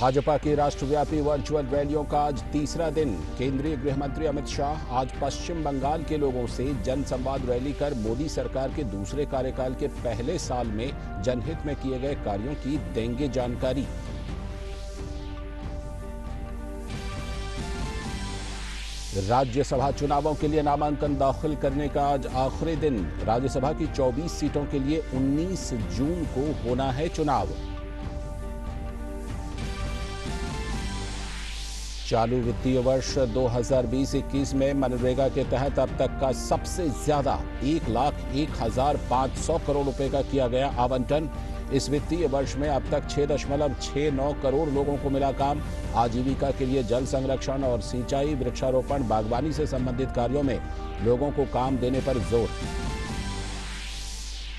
भाजपा की राष्ट्रव्यापी वर्चुअल रैलियों का आज तीसरा दिन। केंद्रीय गृह मंत्री अमित शाह आज पश्चिम बंगाल के लोगों से जनसंवाद रैली कर मोदी सरकार के दूसरे कार्यकाल के पहले साल में जनहित में किए गए कार्यों की देंगे जानकारी। राज्यसभा चुनावों के लिए नामांकन दाखिल करने का आज आखिरी दिन। राज्यसभा की 24 सीटों के लिए 19 जून को होना है चुनाव। चालू वित्तीय वर्ष 2020-21 में मनरेगा के तहत अब तक का सबसे ज्यादा 1,01,500 करोड़ रुपए का किया गया आवंटन। इस वित्तीय वर्ष में अब तक 6.69 करोड़ लोगों को मिला काम। आजीविका के लिए जल संरक्षण और सिंचाई, वृक्षारोपण, बागवानी से संबंधित कार्यों में लोगों को काम देने पर जोर।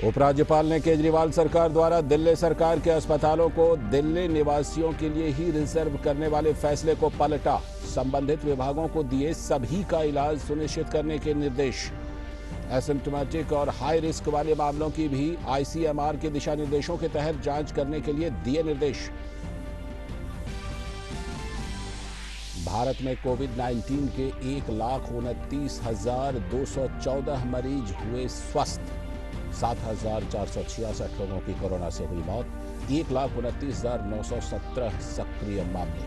उपराज्यपाल ने केजरीवाल सरकार द्वारा दिल्ली सरकार के अस्पतालों को दिल्ली निवासियों के लिए ही रिजर्व करने वाले फैसले को पलटा। संबंधित विभागों को दिए सभी का इलाज सुनिश्चित करने के निर्देश। एसिम्प्टोमेटिक और हाई रिस्क वाले मामलों की भी आईसीएमआर के दिशा निर्देशों के तहत जांच करने के लिए दिए निर्देश। भारत में कोविड-19 के 1,29,214 मरीज हुए स्वस्थ। 7,466 लोगों की कोरोना से हुई मौत। 1,29,917 सक्रिय मामले।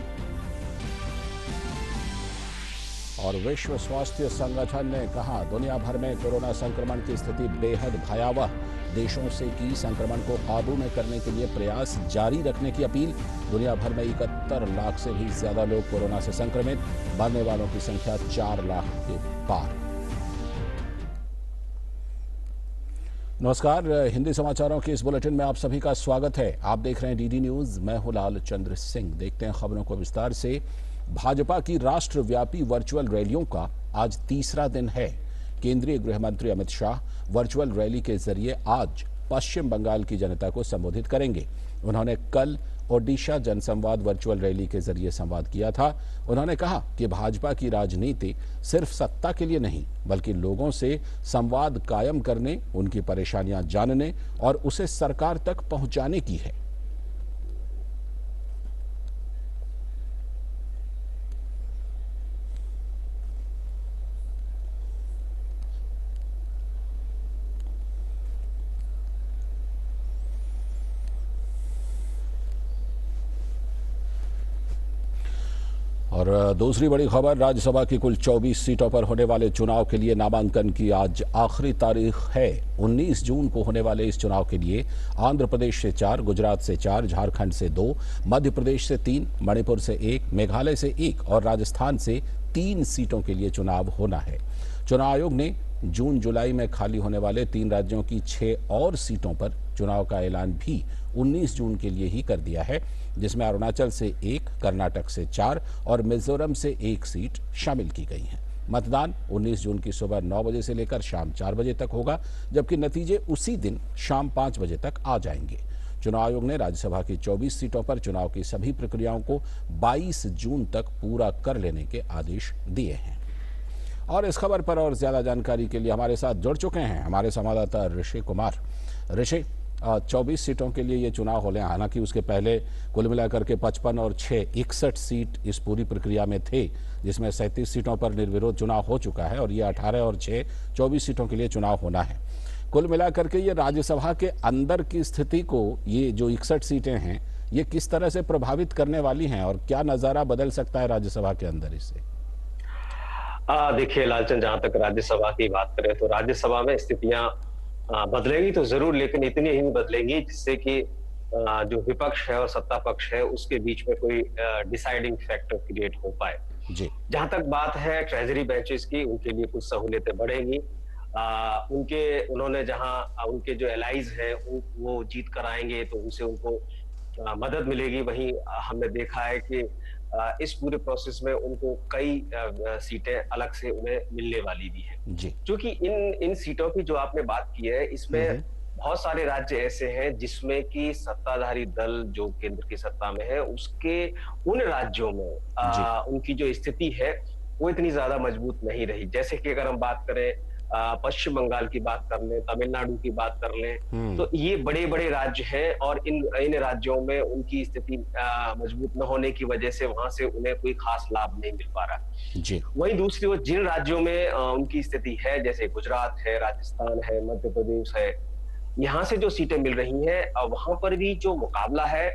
और विश्व स्वास्थ्य संगठन ने कहा, दुनिया भर में कोरोना संक्रमण की स्थिति बेहद भयावह। देशों से की संक्रमण को काबू में करने के लिए प्रयास जारी रखने की अपील। दुनिया भर में 71 लाख से भी ज्यादा लोग कोरोना से संक्रमित। मरने वालों की संख्या 4 लाख के पार। नमस्कार, हिंदी समाचारों के इस बुलेटिन में आप सभी का स्वागत है। आप देख रहे हैं डीडी न्यूज। मैं हूं लाल चंद्र सिंह। देखते हैं खबरों को विस्तार से। भाजपा की राष्ट्रव्यापी वर्चुअल रैलियों का आज तीसरा दिन है। केंद्रीय गृह मंत्री अमित शाह वर्चुअल रैली के जरिए आज पश्चिम बंगाल की जनता को संबोधित करेंगे। उन्होंने कल ओडिशा जनसंवाद वर्चुअल रैली के जरिए संवाद किया था। उन्होंने कहा कि भाजपा की राजनीति सिर्फ सत्ता के लिए नहीं, बल्कि लोगों से संवाद कायम करने, उनकी परेशानियां जानने और उसे सरकार तक पहुंचाने की है। और दूसरी बड़ी खबर, राज्यसभा की कुल 24 सीटों पर होने वाले चुनाव के लिए नामांकन की आज आखिरी तारीख है। 19 जून को होने वाले इस चुनाव के लिए आंध्र प्रदेश से 4, गुजरात से 4, झारखंड से 2, मध्य प्रदेश से 3, मणिपुर से 1, मेघालय से 1 और राजस्थान से 3 सीटों के लिए चुनाव होना है। चुनाव आयोग ने जून जुलाई में खाली होने वाले 3 राज्यों की 6 और सीटों पर चुनाव का ऐलान भी 19 जून के लिए ही कर दिया है, जिसमें अरुणाचल से 1, कर्नाटक से 4 और मिजोरम से 1 सीट शामिल की गई हैं। मतदान 19 जून की सुबह 9 बजे से लेकर शाम 4 बजे तक होगा, जबकि नतीजे उसी दिन शाम 5 बजे तक आ जाएंगे। चुनाव आयोग ने राज्यसभा की 24 सीटों पर चुनाव की सभी प्रक्रियाओं को 22 जून तक पूरा कर लेने के आदेश दिए हैं। और इस खबर पर और ज्यादा जानकारी के लिए हमारे साथ जुड़ चुके हैं हमारे संवाददाता ऋषि कुमार। ऋषि, 24 सीटों के लिए ये चुनाव हो रहे हैं। हालांकि उसके पहले कुल मिलाकर के 55 और 6 61 सीट इस पूरी प्रक्रिया में थे, जिसमें 37 सीटों पर निर्विरोध चुनाव हो चुका है और ये 18 और 6 24 सीटों के लिए चुनाव होना है। कुल मिलाकर के ये राज्यसभा के अंदर की स्थिति को, ये जो 61 सीटें हैं, ये किस तरह से प्रभावित करने वाली हैं और क्या नजारा बदल सकता है राज्यसभा के अंदर इससे? देखिए लालचंद, जहां तक राज्यसभा की बात करें तो राज्यसभा में स्थितियां बदलेंगी तो जरूर, लेकिन इतनी ही बदलेंगी जिससे कि जो विपक्ष है और सत्ता पक्ष है उसके बीच में कोई डिसाइडिंग फैक्टर क्रिएट हो पाए। जी। जहां तक बात है ट्रेजरी बेंचेस की, उनके लिए कुछ सहूलियतें बढ़ेंगी। उन्होंने जहां उनके जो एलाइज हैं वो जीत कर आएंगे तो उनसे उनको मदद मिलेगी। वहीं हमने देखा है कि इस पूरे प्रोसेस में उनको कई सीटें अलग से उन्हें मिलने वाली भी हैं। जी। क्योंकि इन सीटों की जो आपने बात की है, इसमें बहुत सारे राज्य ऐसे हैं जिसमें कि सत्ताधारी दल जो केंद्र की सत्ता में है, उसके उन राज्यों में उनकी जो स्थिति है वो इतनी ज्यादा मजबूत नहीं रही। जैसे कि अगर हम बात करें पश्चिम बंगाल की बात कर लें, तमिलनाडु की बात कर लें, हम्म। तो ये बड़े-बड़े राज्य हैं और इन इन राज्यों में उनकी स्थिति मजबूत न होने की वजह से वहाँ से उन्हें कोई खास लाभ नहीं मिल पा रहा। जी। वहीं दूसरी ओर जिन राज्यों में उनकी स्थिति है, जैसे गुजरात है, राजस्थान है, मध्य प्रदेश है, यहाँ से जो सीटें मिल रही हैं वहाँ पर भी जो मुकाबला है,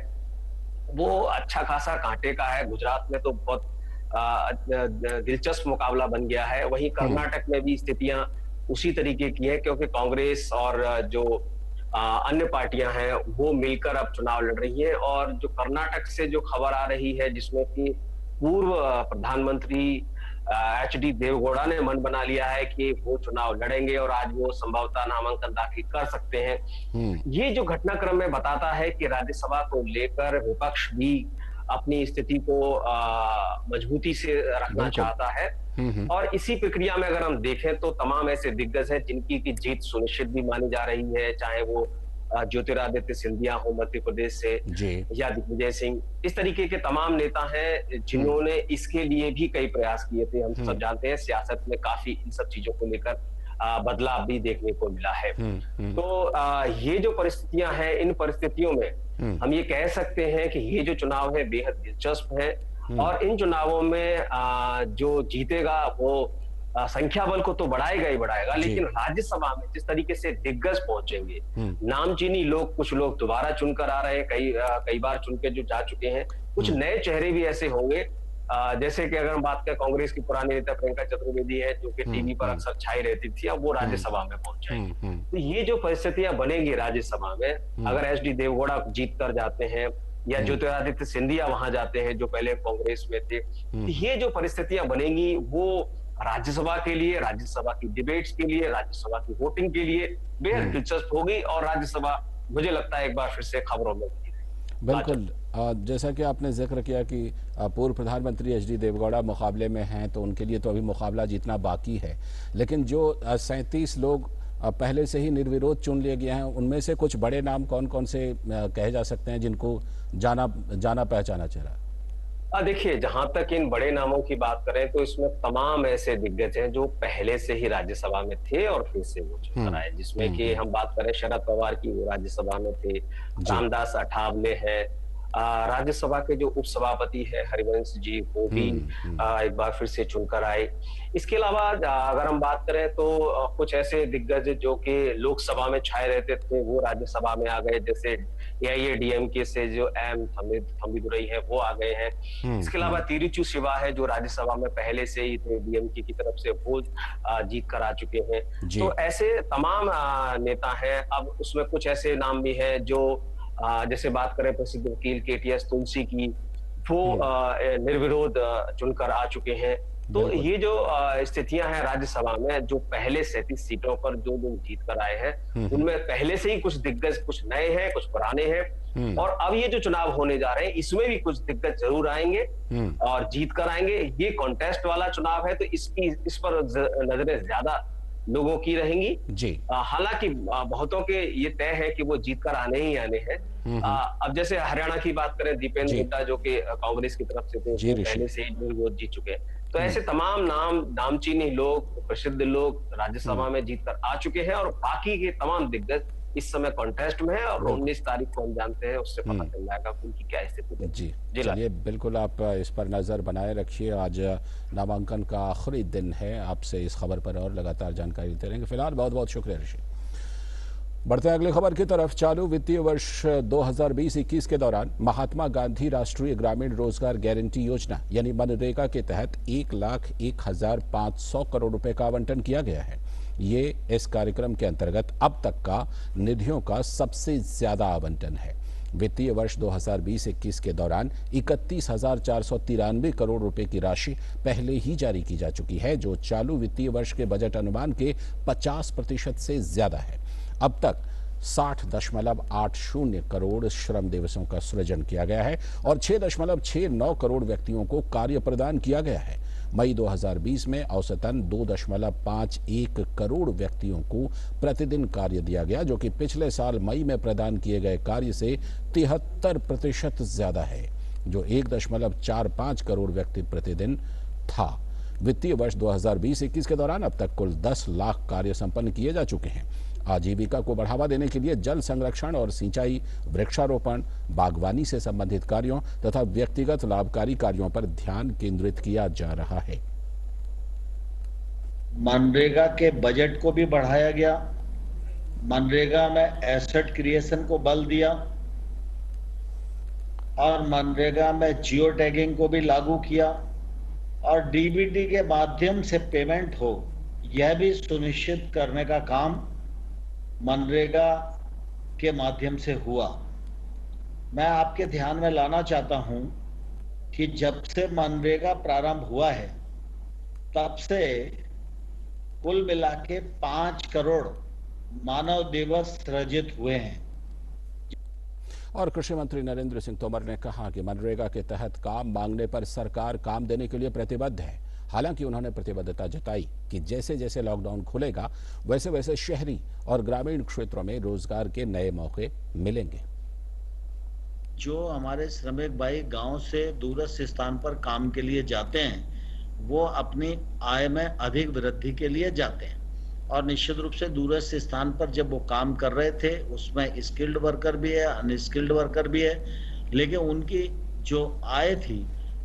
वो अच्छा खासा कांटे का है। गुजरात में तो बहुत दिलचस्प मुकाबला बन गया है। वहीं हम्म। कर्नाटक में भी स्थितियाँ उसी तरीके की हैं क्योंकि कांग्रेस और जो अन्य पार्टियां हैं, वो मिलकर अब चुनाव लड़ रही हैं और जो कर्नाटक से जो खबर आ रही है जिसमें कि पूर्व प्रधानमंत्री एचडी देवगौड़ा ने मन बना लिया है कि वो चुनाव लड़ेंगे और आज वो संभवतः नामांकन दाखिल कर सकते हैं। हम्म। ये जो घटनाक्रम में बताता है कि राज्यसभा को लेकर विपक्ष भी अपनी स्थिति को मजबूती से रखना बिल्कुल। चाहता है हम्म। और इसी प्रक्रिया में अगर हम देखें तो तमाम ऐसे दिग्गज हैं जिनकी की जीत सुनिश्चित भी मानी जा रही है, चाहे वो ज्योतिरादित्य सिंधिया हो मध्य प्रदेश से जी। या दिग्विजय सिंह, इस तरीके के तमाम नेता हैं जिन्होंने इसके लिए भी कई प्रयास किए थे। हम सब जानते हैं सियासत में काफी इन सब चीजों को लेकर बदलाव भी देखने को मिला है। तो ये जो परिस्थितियां हैं, इन परिस्थितियों में हम ये कह सकते हैं कि ये जो चुनाव है बेहद दिलचस्प है और इन चुनावों में जो जीतेगा वो संख्या बल को तो बढ़ाएगा ही बढ़ाएगा, लेकिन राज्यसभा में जिस तरीके से दिग्गज पहुंचेंगे, नामचीनी लोग, कुछ लोग दोबारा चुनकर आ रहे हैं, कई बार चुन के जो जा चुके हैं, कुछ नए चेहरे भी ऐसे होंगे जैसे कि अगर हम बात करें कांग्रेस की पुरानी नेता प्रियंका चतुर्वेदी है जो कि टीवी पर अक्सर छाई रहती थी, अब वो राज्यसभा में पहुंच जाएंगे। तो ये जो परिस्थितियां बनेगी राज्यसभा में, अगर एचडी देवगौड़ा जीत कर जाते हैं या ज्योतिरादित्य सिंधिया वहां जाते हैं जो पहले कांग्रेस में थे, तो ये जो परिस्थितियां बनेंगी वो राज्यसभा के लिए, राज्यसभा की डिबेट्स के लिए, राज्यसभा की वोटिंग के लिए बेहद दिलचस्प होगी और राज्यसभा मुझे लगता है एक बार फिर से खबरों में बनी रहेगी। बिल्कुल। जैसा कि आपने जिक्र किया कि पूर्व प्रधानमंत्री एचडी देवगौड़ा मुकाबले में हैं, तो उनके लिए तो अभी मुकाबला जीतना बाकी है, लेकिन जो 37 लोग पहले से ही निर्विरोध चुन लिए गए हैं, उनमें से कुछ बड़े नाम कौन कौन से कहे जा सकते हैं जिनको जाना पहचाना चेहरा? देखिए, जहां तक इन बड़े नामों की बात करें तो इसमें तमाम ऐसे दिग्गज हैं जो पहले से ही राज्यसभा में थे और फिर से वो चुनकर आए, जिसमें कि हम बात करें शरद पवार की, वो राज्यसभा में थे, रामदास अठावले हैं, राज्यसभा के जो उपसभापति है हरिवंश जी, वो भी एक बार फिर से चुनकर आए। इसके अलावा अगर हम बात करें तो कुछ ऐसे दिग्गज जो कि लोकसभा में छाए रहते थे वो राज्यसभा में आ गए, जैसे एआईएडीएमके से जो एम थम्बिदुरई है वो आ गए हैं। इसके अलावा तिरुचु शिवा है जो राज्यसभा में पहले से ही थे, डीएमके की तरफ से वो जीत कर आ चुके हैं। तो ऐसे तमाम नेता हैं। अब उसमें कुछ ऐसे नाम भी हैं जो जैसे बात करें प्रसिद्ध वकील केटीएस तुलसी की, वो निर्विरोध चुनकर आ चुके हैं। तो ये जो स्थितियां हैं राज्यसभा में, जो पहले 37 सीटों पर जो लोग जीत कर आए हैं, उनमें पहले से ही कुछ दिग्गज, कुछ नए हैं, कुछ पुराने हैं, और अब ये जो चुनाव होने जा रहे हैं इसमें भी कुछ दिग्गज जरूर आएंगे और जीत कर आएंगे। ये कॉन्टेस्ट वाला चुनाव है तो इस पर नजरें ज्यादा लोगों की रहेंगी जी। हालांकि बहुतों के ये तय है कि वो जीत कर आने ही आने हैं। अब जैसे हरियाणा की बात करें, दीपेंद्र हुड्डा जो कि कांग्रेस की तरफ से थे, वो पहले से ही वो जीत चुके हैं। तो ऐसे तमाम नामचीनी लोग, प्रसिद्ध लोग राज्यसभा में जीत कर आ चुके हैं और बाकी के तमाम दिग्गज इस समय कॉन्टेस्ट में है और 19 तारीख को हम जानते हैं, उससे पता चल जाएगा उनकी क्या स्थिति है। जी चलिए, बिल्कुल आप इस पर नज़र बनाए रखिए। आज नामांकन का आखिरी दिन है, आपसे इस खबर पर और लगातार जानकारी देते रहेंगे। फिलहाल बहुत बहुत शुक्रिया ऋषि। बढ़ते हैं अगली खबर की तरफ। चालू वित्तीय वर्ष 2020-21 के दौरान महात्मा गांधी राष्ट्रीय ग्रामीण रोजगार गारंटी योजना यानी मनरेगा के तहत 1,01,500 करोड़ रुपए का आवंटन किया गया है। ये इस कार्यक्रम के अंतर्गत अब तक का निधियों का सबसे ज्यादा आवंटन है। वित्तीय वर्ष 2020-21 के दौरान 31,493 करोड़ रुपए की राशि पहले ही जारी की जा चुकी है, जो चालू वित्तीय वर्ष के बजट अनुमान के 50% से ज्यादा है। अब तक 60.80 करोड़ श्रम दिवसों का सृजन किया गया है और 6.69 करोड़ व्यक्तियों को कार्य प्रदान किया गया है। मई 2020 में औसतन 2.51 करोड़ व्यक्तियों को प्रतिदिन कार्य दिया गया, जो कि पिछले साल मई में प्रदान किए गए कार्य से 73% ज्यादा है, जो 1.45 करोड़ व्यक्ति प्रतिदिन था। वित्तीय वर्ष 2020-21 के दौरान अब तक कुल 10 लाख कार्य संपन्न किए जा चुके हैं। आजीविका को बढ़ावा देने के लिए जल संरक्षण और सिंचाई, वृक्षारोपण, बागवानी से संबंधित कार्यों तथा व्यक्तिगत लाभकारी कार्यों पर ध्यान केंद्रित किया जा रहा है। मनरेगा के बजट को भी बढ़ाया गया, मनरेगा में एसेट क्रिएशन को बल दिया और मनरेगा में जियो टैगिंग को भी लागू किया और डीबीटी के माध्यम से पेमेंट हो, यह भी सुनिश्चित करने का काम मनरेगा के माध्यम से हुआ। मैं आपके ध्यान में लाना चाहता हूं कि जब से मनरेगा प्रारंभ हुआ है तब से कुल मिला के 5 करोड़ मानव दिवस सृजित हुए हैं। और कृषि मंत्री नरेंद्र सिंह तोमर ने कहा कि मनरेगा के तहत काम मांगने पर सरकार काम देने के लिए प्रतिबद्ध है। हालांकि उन्होंने प्रतिबद्धता जताई कि जैसे जैसे लॉकडाउन खुलेगा वैसे वैसे शहरी और ग्रामीण क्षेत्रों में रोजगार के नए मौके मिलेंगे। जो हमारे श्रमिक भाई गांव से दूरस्थ स्थान पर काम के लिए जाते हैं, वो अपनी आय में अधिक वृद्धि के लिए जाते हैं और निश्चित रूप से दूरस्थ स्थान पर जब वो काम कर रहे थे उसमें स्किल्ड वर्कर भी है, अनस्किल्ड वर्कर भी है, लेकिन उनकी जो आय थी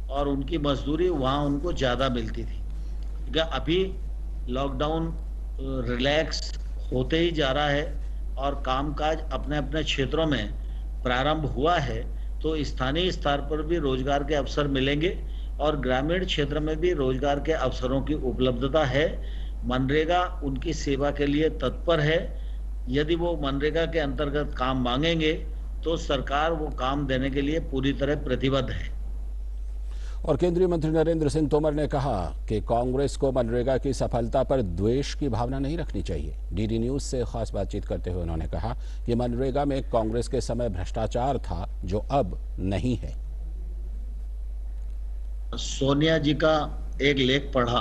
और उनकी मजदूरी वहाँ उनको ज़्यादा मिलती थी। अभी लॉकडाउन रिलैक्स होते ही जा रहा है और कामकाज अपने अपने क्षेत्रों में प्रारंभ हुआ है, तो स्थानीय स्तर पर भी रोजगार के अवसर मिलेंगे और ग्रामीण क्षेत्र में भी रोजगार के अवसरों की उपलब्धता है। मनरेगा उनकी सेवा के लिए तत्पर है। यदि वो मनरेगा के अंतर्गत काम मांगेंगे तो सरकार वो काम देने के लिए पूरी तरह प्रतिबद्ध है। और केंद्रीय मंत्री नरेंद्र सिंह तोमर ने कहा कि कांग्रेस को मनरेगा की सफलता पर द्वेष की भावना नहीं रखनी चाहिए। डीडी न्यूज से खास बातचीत करते हुए उन्होंने कहा कि मनरेगा में कांग्रेस के समय भ्रष्टाचार था जो अब नहीं है। सोनिया जी का एक लेख पढ़ा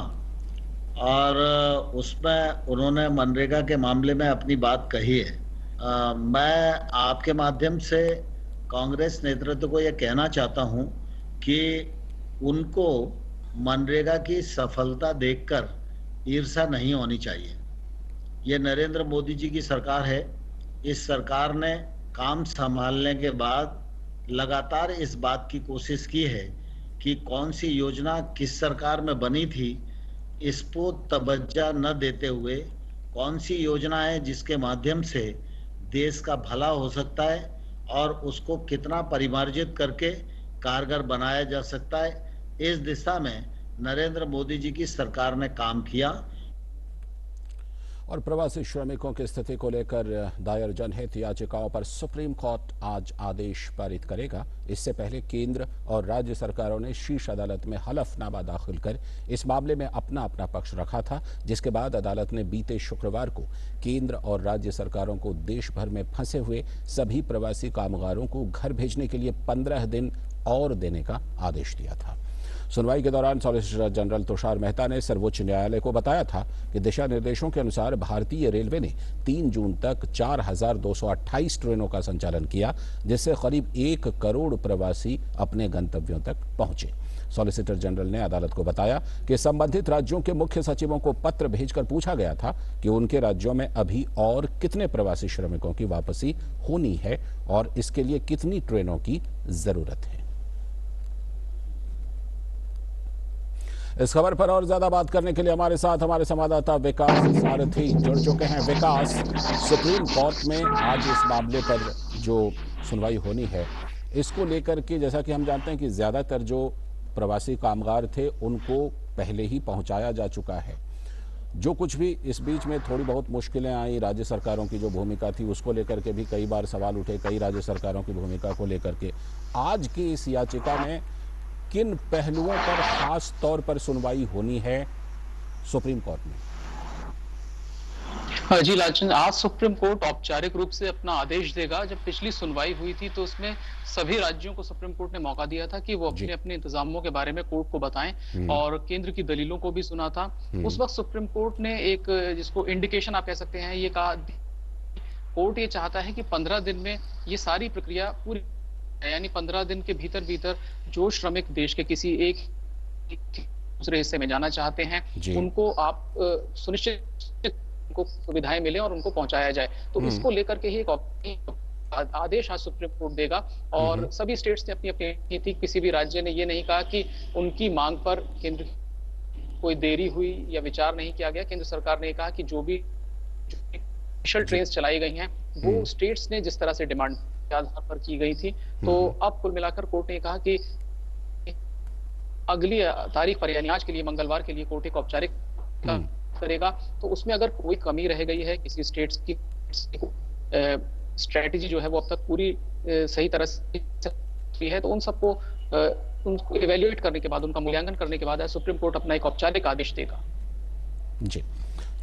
और उसमें उन्होंने मनरेगा के मामले में अपनी बात कही है। मैं आपके माध्यम से कांग्रेस नेतृत्व को यह कहना चाहता हूं कि उनको मनरेगा की सफलता देखकर ईर्ष्या नहीं होनी चाहिए। ये नरेंद्र मोदी जी की सरकार है। इस सरकार ने काम संभालने के बाद लगातार इस बात की कोशिश की है कि कौन सी योजना किस सरकार में बनी थी इसको तवज्जो न देते हुए कौन सी योजना है जिसके माध्यम से देश का भला हो सकता है और उसको कितना परिमार्जित करके कारगर बनाया जा सकता है, इस दिशा में नरेंद्र मोदी जी की सरकार ने काम किया। और प्रवासी श्रमिकों की स्थिति को लेकर दायर जनहित याचिकाओं पर सुप्रीम कोर्ट आज आदेश पारित करेगा। इससे पहले केंद्र और राज्य सरकारों ने शीर्ष अदालत में हलफनामा दाखिल कर इस मामले में अपना अपना पक्ष रखा था, जिसके बाद अदालत ने बीते शुक्रवार को केंद्र और राज्य सरकारों को देश भर में फंसे हुए सभी प्रवासी कामगारों को घर भेजने के लिए 15 दिन और देने का आदेश दिया था। सुनवाई के दौरान सॉलिसिटर जनरल तुषार मेहता ने सर्वोच्च न्यायालय को बताया था कि दिशा निर्देशों के अनुसार भारतीय रेलवे ने 3 जून तक 4,228 ट्रेनों का संचालन किया, जिससे करीब 1 करोड़ प्रवासी अपने गंतव्यों तक पहुंचे। सॉलिसिटर जनरल ने अदालत को बताया कि संबंधित राज्यों के मुख्य सचिवों को पत्र भेजकर पूछा गया था कि उनके राज्यों में अभी और कितने प्रवासी श्रमिकों की वापसी होनी है और इसके लिए कितनी ट्रेनों की जरूरत है। इस खबर पर और ज्यादा बात करने के लिए हमारे साथ हमारे संवाददाता विकास सारथी जुड़ चुके हैं। विकास, सुप्रीम कोर्ट में आज इस मामले पर जो सुनवाई होनी है, इसको लेकर के जैसा कि हम जानते हैं कि ज्यादातर जो प्रवासी कामगार थे उनको पहले ही पहुंचाया जा चुका है। जो कुछ भी इस बीच में थोड़ी बहुत मुश्किलें आई, राज्य सरकारों की जो भूमिका थी उसको लेकर के भी कई बार सवाल उठे, कई राज्य सरकारों की भूमिका को लेकर के। आज की इस याचिका में किन पहलुओं पर खास तौर पर सुनवाई होनी है सुप्रीम कोर्ट में? जी लालचंद, आज सुप्रीम कोर्ट औपचारिक रूप से अपना आदेश देगा। जब पिछली सुनवाई हुई थी तो उसमें सभी राज्यों को सुप्रीम कोर्ट ने मौका दिया था कि वो अपने अपने इंतजामों के बारे में कोर्ट को बताएं और केंद्र की दलीलों को भी सुना था। उस वक्त सुप्रीम कोर्ट ने एक जिसको इंडिकेशन आप कह सकते हैं, ये कहा कोर्ट ये चाहता है कि 15 दिन में ये सारी प्रक्रिया पूरी, यानी 15 दिन के भीतर भीतर जो श्रमिक देश के किसी एक दूसरे हिस्से में जाना चाहते हैं उनको आप सुनिश्चित को सुविधाएं मिले और उनको पहुंचाया जाए। तो इसको लेकर के ही एक आदेश आज सुप्रीम कोर्ट देगा और सभी स्टेट्स ने अपनी अपनी थी। किसी भी राज्य ने ये नहीं कहा कि उनकी मांग पर केंद्र कोई देरी हुई या विचार नहीं किया गया। केंद्र सरकार ने कहा कि जो भी स्पेशल ट्रेन चलाई गई हैं वो स्टेट्स ने जिस तरह से डिमांड के आधार पर की गई थी। तो अब कुल मिलाकर कोर्ट ने कहा कि अगली तारीख पर यानी आज के लिए मंगलवार के लिए कोर्ट एक औपचारिक करेगा। तो उसमें अगर कोई कमी रह गई है किसी स्टेट्स की स्ट्रेटेजी जो है वो अब तक पूरी सही तरह से है तो उन सबको उनको इवेल्युएट करने के बाद उनका मूल्यांकन करने के बाद सुप्रीम कोर्ट अपना एक औपचारिक आदेश देगा। जी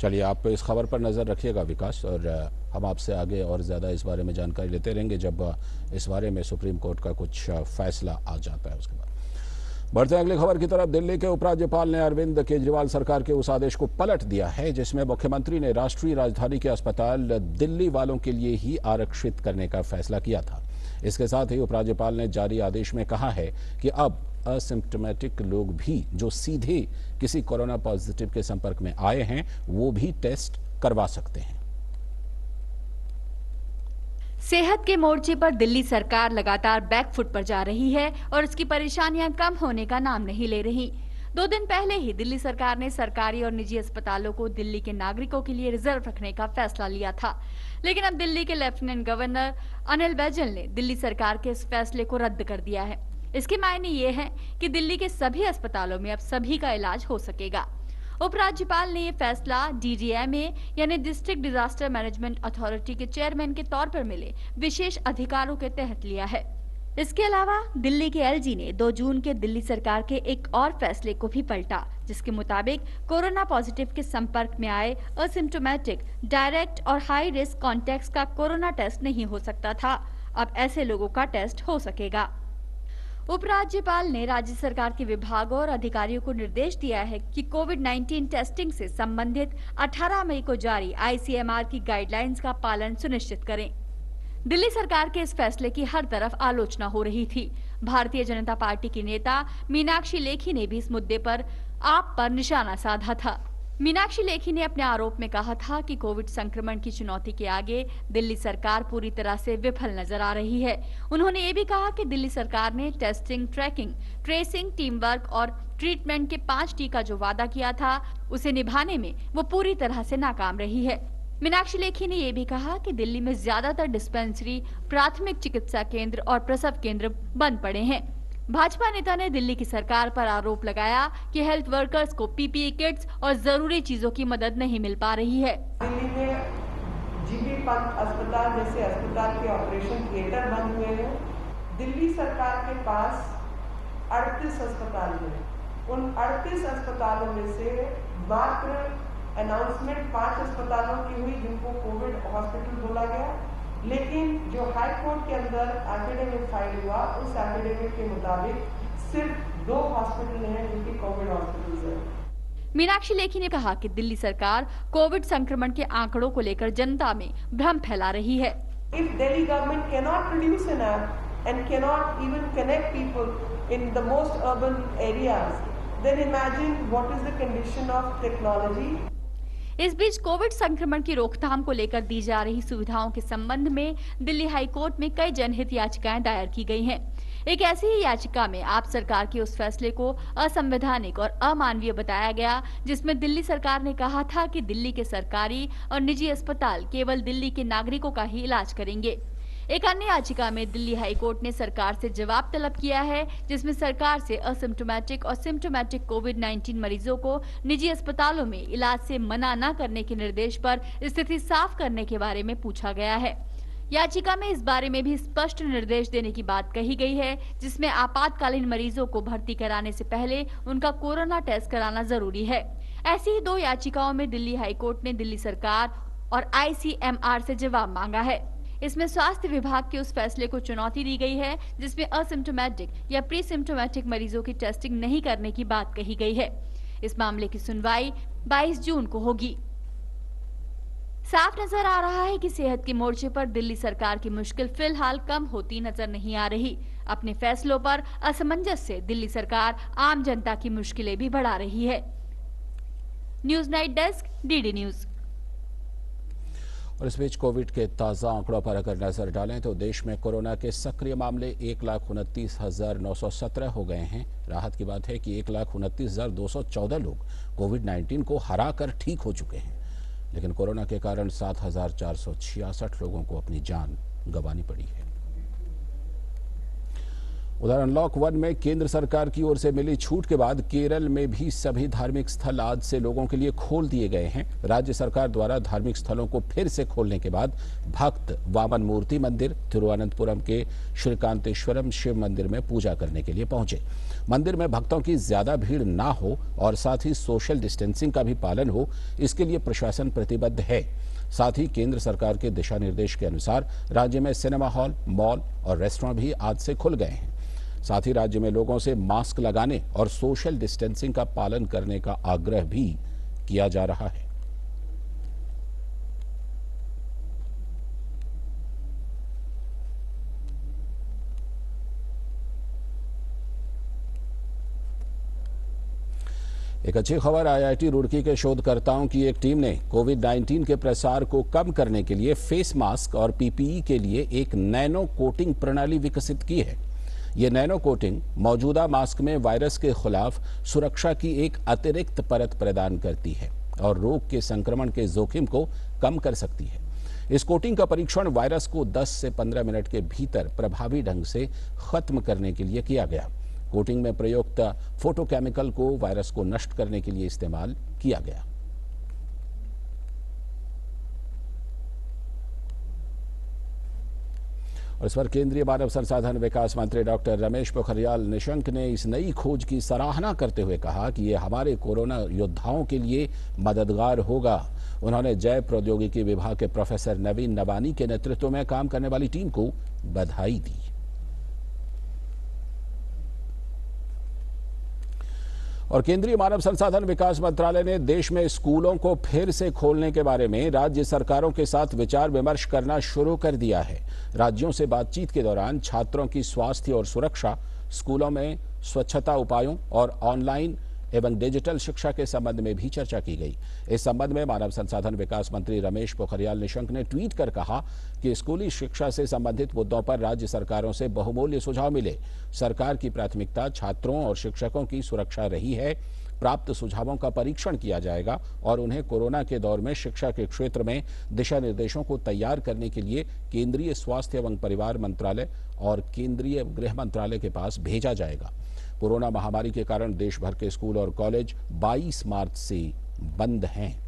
चलिए, आप इस खबर पर नज़र रखिएगा विकास, और हम आपसे आगे और ज़्यादा इस बारे में जानकारी लेते रहेंगे जब इस बारे में सुप्रीम कोर्ट का कुछ फैसला आ जाता है। उसके बाद बढ़ते हैं अगली खबर की तरफ। दिल्ली के उपराज्यपाल ने अरविंद केजरीवाल सरकार के उस आदेश को पलट दिया है जिसमें मुख्यमंत्री ने राष्ट्रीय राजधानी के अस्पताल दिल्ली वालों के लिए ही आरक्षित करने का फैसला किया था। इसके साथ ही उपराज्यपाल ने जारी आदेश में कहा है कि अब असिम्प्टोमेटिक लोग भी जो सीधे किसी कोरोना पॉजिटिव के संपर्क में आए हैं वो भी टेस्ट करवा सकते हैं। सेहत के मोर्चे पर दिल्ली सरकार लगातार बैकफुट पर जा रही है और इसकी परेशानियां कम होने का नाम नहीं ले रही। 2 दिन पहले ही दिल्ली सरकार ने सरकारी और निजी अस्पतालों को दिल्ली के नागरिकों के लिए रिजर्व रखने का फैसला लिया था, लेकिन अब दिल्ली के लेफ्टिनेंट गवर्नर अनिल बैजल ने दिल्ली सरकार के इस फैसले को रद्द कर दिया है। इसके मायने ये हैं कि दिल्ली के सभी अस्पतालों में अब सभी का इलाज हो सकेगा। उपराज्यपाल ने ये फैसला DDMA यानी डिस्ट्रिक्ट डिजास्टर मैनेजमेंट अथॉरिटी के चेयरमैन के तौर पर मिले विशेष अधिकारों के तहत लिया है। इसके अलावा दिल्ली के LG ने 2 जून के दिल्ली सरकार के एक और फैसले को भी पलटा, जिसके मुताबिक कोरोना पॉजिटिव के संपर्क में आए असिम्प्टोमेटिक, डायरेक्ट और हाई रिस्क कॉन्टैक्ट्स का कोरोना टेस्ट नहीं हो सकता था। अब ऐसे लोगों का टेस्ट हो सकेगा। उपराज्यपाल ने राज्य सरकार के विभागों और अधिकारियों को निर्देश दिया है कि कोविड-19 टेस्टिंग से संबंधित 18 मई को जारी ICMR की गाइडलाइंस का पालन सुनिश्चित करें। दिल्ली सरकार के इस फैसले की हर तरफ आलोचना हो रही थी। भारतीय जनता पार्टी की नेता मीनाक्षी लेखी ने भी इस मुद्दे पर आप पर निशाना साधा था। मीनाक्षी लेखी ने अपने आरोप में कहा था कि कोविड संक्रमण की चुनौती के आगे दिल्ली सरकार पूरी तरह से विफल नजर आ रही है। उन्होंने ये भी कहा कि दिल्ली सरकार ने testing, tracking, tracing, team work और ट्रीटमेंट के 5T का जो वादा किया था उसे निभाने में वो पूरी तरह से नाकाम रही है। मीनाक्षी लेखी ने ये भी कहा कि दिल्ली में ज्यादातर डिस्पेंसरी, प्राथमिक चिकित्सा केंद्र और प्रसव केंद्र बंद पड़े हैं। भाजपा नेता ने दिल्ली की सरकार पर आरोप लगाया कि हेल्थ वर्कर्स को PPE किट्स और जरूरी चीजों की मदद नहीं मिल पा रही है। दिल्ली में GP पंत अस्पताल जैसे अस्पताल के ऑपरेशन थिएटर बंद हुए हैं। दिल्ली सरकार के पास 38 अस्पताल हैं। उन 38 अस्पतालों में से मात्र अनाउंसमेंट 5 अस्पतालों की हुई जिनको कोविड हॉस्पिटल बोला गया, लेकिन जो हाई कोर्ट के अंदर एफिडेविट फाइल हुआ उस एफिडेविट के मुताबिक सिर्फ 2 हॉस्पिटल हैं जो कि कोविड हॉस्पिटल्स हैं। मीनाक्षी लेखी ने कहा कि दिल्ली सरकार कोविड संक्रमण के आंकड़ों को लेकर जनता में भ्रम फैला रही है। If Delhi government cannot produce an app and cannot even connect people in the most urban areas, then imagine what is the condition of technology. इस बीच कोविड संक्रमण की रोकथाम को लेकर दी जा रही सुविधाओं के संबंध में दिल्ली हाई कोर्ट में कई जनहित याचिकाएं दायर की गई हैं। एक ऐसी ही याचिका में आप सरकार के उस फैसले को असंवैधानिक और अमानवीय बताया गया जिसमें दिल्ली सरकार ने कहा था कि दिल्ली के सरकारी और निजी अस्पताल केवल दिल्ली के नागरिकों का ही इलाज करेंगे। एक अन्य याचिका में दिल्ली हाई कोर्ट ने सरकार से जवाब तलब किया है जिसमें सरकार से असिम्प्टोमेटिक और सिम्प्टोमेटिक कोविड-19 मरीजों को निजी अस्पतालों में इलाज से मना न करने के निर्देश पर स्थिति साफ करने के बारे में पूछा गया है। याचिका में इस बारे में भी स्पष्ट निर्देश देने की बात कही गई है जिसमें आपातकालीन मरीजों को भर्ती कराने से पहले उनका कोरोना टेस्ट कराना जरूरी है। ऐसी ही 2 याचिकाओं में दिल्ली हाई कोर्ट ने दिल्ली सरकार और ICMR से जवाब मांगा है। इसमें स्वास्थ्य विभाग के उस फैसले को चुनौती दी गई है जिसमें असिम्प्टोमेटिक या प्री सिम्प्टोमेटिक मरीजों की टेस्टिंग नहीं करने की बात कही गई है। इस मामले की सुनवाई 22 जून को होगी। साफ नजर आ रहा है कि सेहत के मोर्चे पर दिल्ली सरकार की मुश्किल फिलहाल कम होती नजर नहीं आ रही। अपने फैसलों पर असमंजस से दिल्ली सरकार आम जनता की मुश्किलें भी बढ़ा रही है। News night desk, DD news. और इस बीच कोविड के ताज़ा आंकड़ों पर अगर नजर डालें तो देश में कोरोना के सक्रिय मामले 1,29,917 हो गए हैं। राहत की बात है कि 1,29,214 लोग कोविड-19 को हराकर ठीक हो चुके हैं, लेकिन कोरोना के कारण 7,466 लोगों को अपनी जान गंवानी पड़ी है। उधर अनलॉक 1 में केंद्र सरकार की ओर से मिली छूट के बाद केरल में भी सभी धार्मिक स्थल आज से लोगों के लिए खोल दिए गए हैं। राज्य सरकार द्वारा धार्मिक स्थलों को फिर से खोलने के बाद भक्त वामन मूर्ति मंदिर, तिरुवनंतपुरम के श्रीकांतेश्वरम शिव मंदिर में पूजा करने के लिए पहुंचे। मंदिर में भक्तों की ज्यादा भीड़ ना हो और साथ ही सोशल डिस्टेंसिंग का भी पालन हो, इसके लिए प्रशासन प्रतिबद्ध है। साथ ही केंद्र सरकार के दिशा निर्देश के अनुसार राज्य में सिनेमा हॉल, मॉल और रेस्टोरेंट भी आज से खुल गए हैं। साथ ही राज्य में लोगों से मास्क लगाने और सोशल डिस्टेंसिंग का पालन करने का आग्रह भी किया जा रहा है। एक अच्छी खबर, आईआईटी रुड़की के शोधकर्ताओं की एक टीम ने कोविड-19 के प्रसार को कम करने के लिए फेस मास्क और पीपीई के लिए एक नैनो कोटिंग प्रणाली विकसित की है। ये नैनो कोटिंग मौजूदा मास्क में वायरस के खिलाफ सुरक्षा की एक अतिरिक्त परत प्रदान करती है और रोग के संक्रमण के जोखिम को कम कर सकती है। इस कोटिंग का परीक्षण वायरस को 10 से 15 मिनट के भीतर प्रभावी ढंग से खत्म करने के लिए किया गया। कोटिंग में प्रयुक्त फोटोकेमिकल को वायरस को नष्ट करने के लिए इस्तेमाल किया गया। और इस पर केंद्रीय मानव संसाधन विकास मंत्री डॉक्टर रमेश पोखरियाल निशंक ने इस नई खोज की सराहना करते हुए कहा कि ये हमारे कोरोना योद्धाओं के लिए मददगार होगा। उन्होंने जैव प्रौद्योगिकी विभाग के प्रोफेसर नवीन नबानी के नेतृत्व में काम करने वाली टीम को बधाई दी। और केंद्रीय मानव संसाधन विकास मंत्रालय ने देश में स्कूलों को फिर से खोलने के बारे में राज्य सरकारों के साथ विचार विमर्श करना शुरू कर दिया है। राज्यों से बातचीत के दौरान छात्रों की स्वास्थ्य और सुरक्षा, स्कूलों में स्वच्छता उपायों और ऑनलाइन एवं डिजिटल शिक्षा के संबंध में भी चर्चा की गई। इस संबंध में मानव संसाधन विकास मंत्री रमेश पोखरियाल निशंक ने ट्वीट कर कहा कि स्कूली शिक्षा से संबंधित मुद्दों पर राज्य सरकारों से बहुमूल्य सुझाव मिले। सरकार की प्राथमिकता छात्रों और शिक्षकों की सुरक्षा रही है। प्राप्त सुझावों का परीक्षण किया जाएगा और उन्हें कोरोना के दौर में शिक्षा के क्षेत्र में दिशा निर्देशों को तैयार करने के लिए केंद्रीय स्वास्थ्य एवं परिवार मंत्रालय और केंद्रीय गृह मंत्रालय के पास भेजा जाएगा। कोरोना महामारी के कारण देश भर के स्कूल और कॉलेज 22 मार्च से बंद हैं।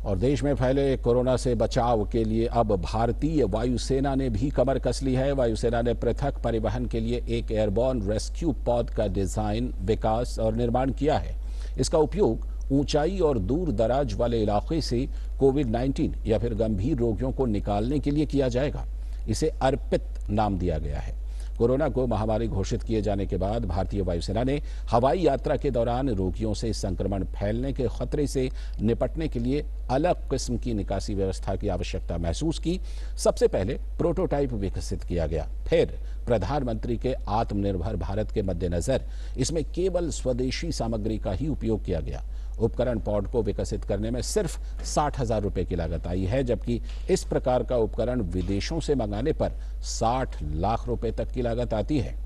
और देश में फैले कोरोना से बचाव के लिए अब भारतीय वायुसेना ने भी कमर कस ली है। वायुसेना ने पृथक परिवहन के लिए एक एयरबॉर्न रेस्क्यू पॉड का डिजाइन, विकास और निर्माण किया है। इसका उपयोग ऊंचाई और दूर दराज वाले इलाके से कोविड-19 या फिर गंभीर रोगियों को निकालने के लिए किया जाएगा। इसे अर्पित नाम दिया गया है। कोरोना को महामारी घोषित किए जाने के बाद भारतीय वायुसेना ने हवाई यात्रा के दौरान रोगियों से संक्रमण फैलने के खतरे से निपटने के लिए अलग किस्म की निकासी व्यवस्था की आवश्यकता महसूस की। सबसे पहले प्रोटोटाइप विकसित किया गया, फिर प्रधानमंत्री के आत्मनिर्भर भारत के मद्देनजर इसमें केवल स्वदेशी सामग्री का ही उपयोग किया गया। उपकरण पॉड को विकसित करने में सिर्फ 60,000 रुपए की लागत आई है, जबकि इस प्रकार का उपकरण विदेशों से मंगाने पर 60 लाख रुपए तक की लागत आती है।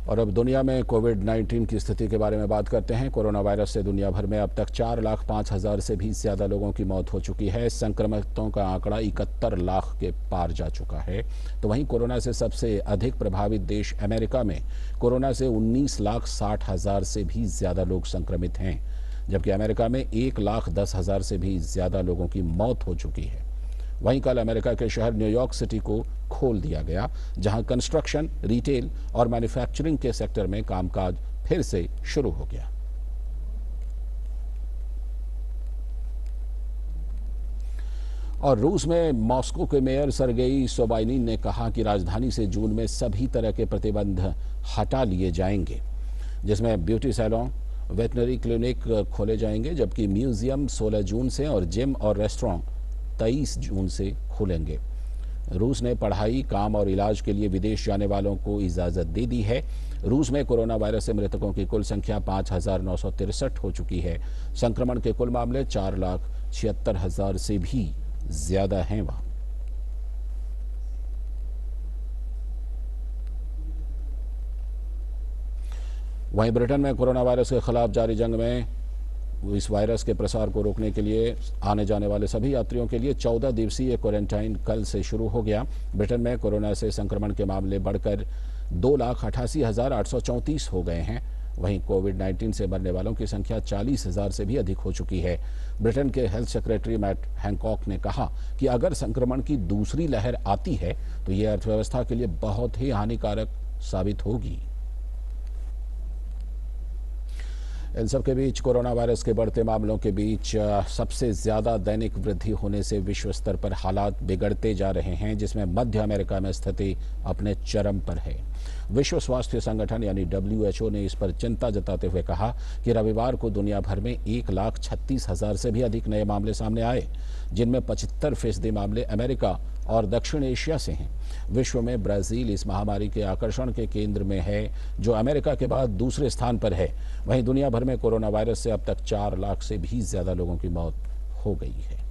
और अब दुनिया में कोविड-19 की स्थिति के बारे में बात करते हैं। कोरोना वायरस से दुनिया भर में अब तक 4,05,000 से भी ज्यादा लोगों की मौत हो चुकी है। संक्रमितों का आंकड़ा 71 लाख के पार जा चुका है। तो वहीं कोरोना से सबसे अधिक प्रभावित देश अमेरिका में कोरोना से 19,60,000 से भी ज्यादा लोग संक्रमित हैं, जबकि अमेरिका में 1,10,000 से भी ज्यादा लोगों की मौत हो चुकी है। वहीं कल अमेरिका के शहर न्यूयॉर्क सिटी को खोल दिया गया, जहां कंस्ट्रक्शन, रिटेल और मैन्युफैक्चरिंग के सेक्टर में कामकाज फिर से शुरू हो गया। और रूस में मॉस्को के मेयर सर्गेई सोबाइनिन ने कहा कि राजधानी से जून में सभी तरह के प्रतिबंध हटा लिए जाएंगे, जिसमें ब्यूटी सैलून, वेटनरी क्लिनिक खोले जाएंगे, जबकि म्यूजियम 16 जून से और जिम और रेस्टोरेंट 23 जून से खुलेंगे। रूस ने पढ़ाई, काम और इलाज के लिए विदेश जाने वालों को इजाज़त दे दी है। रूस में कोरोना वायरस से मृतकों की कुल संख्या 5,963 हो चुकी है। संक्रमण के कुल मामले 4,76,000 से भी ज्यादा हैं वहां। वहीं ब्रिटेन में कोरोना वायरस के खिलाफ जारी जंग में इस वायरस के प्रसार को रोकने के लिए आने जाने वाले सभी यात्रियों के लिए 14 दिवसीय क्वारंटाइन कल से शुरू हो गया। ब्रिटेन में कोरोना से संक्रमण के मामले बढ़कर 2,88,834 हो गए हैं। वहीं कोविड-19 से मरने वालों की संख्या 40,000 से भी अधिक हो चुकी है। ब्रिटेन के हेल्थ सेक्रेटरी मैट हैंकॉक ने कहा कि अगर संक्रमण की दूसरी लहर आती है तो यह अर्थव्यवस्था के लिए बहुत ही हानिकारक साबित होगी। इन सब के बीच कोरोना वायरस के बढ़ते मामलों के बीच सबसे ज्यादा दैनिक वृद्धि होने से विश्व स्तर पर हालात बिगड़ते जा रहे हैं, जिसमें मध्य अमेरिका में स्थिति अपने चरम पर है। विश्व स्वास्थ्य संगठन यानी WHO ने इस पर चिंता जताते हुए कहा कि रविवार को दुनिया भर में 1,36,000 से भी अधिक नए मामले सामने आए, जिनमें 75% मामले अमेरिका और दक्षिण एशिया से हैं। विश्व में ब्राजील इस महामारी के आकर्षण के केंद्र में है, जो अमेरिका के बाद दूसरे स्थान पर है। वहीं दुनिया भर में कोरोना वायरस से अब तक 4 लाख से भी ज्यादा लोगों की मौत हो गई है।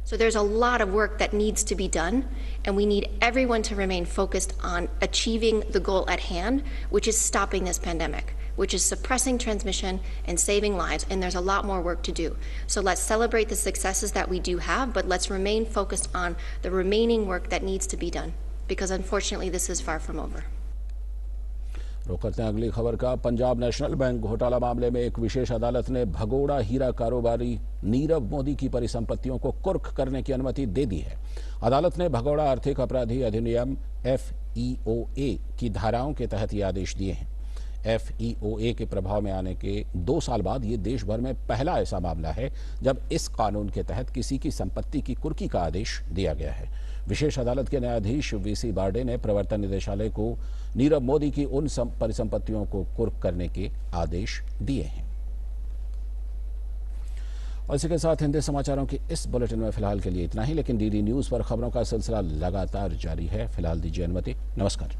So there's a lot of work that needs to be done, and we need everyone to remain focused on achieving the goal at hand, which is stopping this pandemic, which is suppressing transmission and saving lives, and there's a lot more work to do. So let's celebrate the successes that we do have, but let's remain focused on the remaining work that needs to be done, because unfortunately this is far from over. रुक करते हैं अगली खबर का। Punjab national bank घोटाला मामले में एक विशेष अदालत ने भगोड़ा हीरा कारोबारी नीरव मोदी की परिसंपत्तियों को कुर्क करने की अनुमति दे दी है। अदालत ने भगोड़ा आर्थिक अपराधी अधिनियम FEOA की धाराओं के तहत ये आदेश दिए हैं। FEOA के प्रभाव में आने के 2 साल बाद ये देश भर में पहला ऐसा मामला है जब इस कानून के तहत किसी की संपत्ति की कुर्की का आदेश दिया गया है। विशेष अदालत के न्यायाधीश VC बार्डे ने प्रवर्तन निदेशालय को नीरव मोदी की उन परिसंपत्तियों को कुर्क करने के आदेश दिए हैं। और इसी के साथ हिंदी समाचारों की इस बुलेटिन में फिलहाल के लिए इतना ही, लेकिन DD न्यूज पर खबरों का सिलसिला लगातार जारी है। फिलहाल दीजिए अनुमति। नमस्कार।